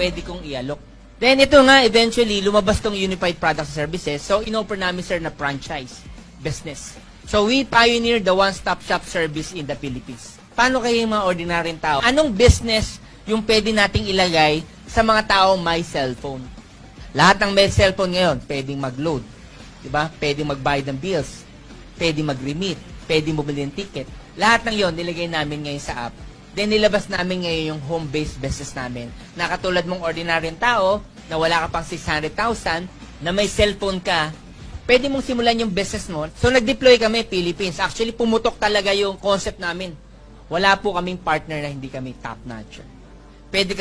pwede kong i-alok. Then ito nga, eventually, lumabas tong Unified Products and Services. So, in-offer namin, sir, na franchise business. So, we pioneered the one-stop shop service in the Philippines. Paano kayo yung mga ordinaryong tao? Anong business yung pwede nating ilagay sa mga taong may cellphone? Lahat ng may cellphone ngayon, pwedeng mag-load. Diba? Pwedeng magbayad ng bills. Pwedeng mag-remit. Pwedeng bumili ng ticket. Lahat ng yon nilagay namin ngayon sa app. Then, nilabas namin ngayon yung home-based business namin. Na katulad mong ordinaryong tao, na wala ka pang 600,000, na may cellphone ka, pwede mong simulan yung business mo. So, nag-deploy kami, Philippines. Actually, pumutok talaga yung concept namin. Wala po kaming partner na hindi kami top-notcher. Pwede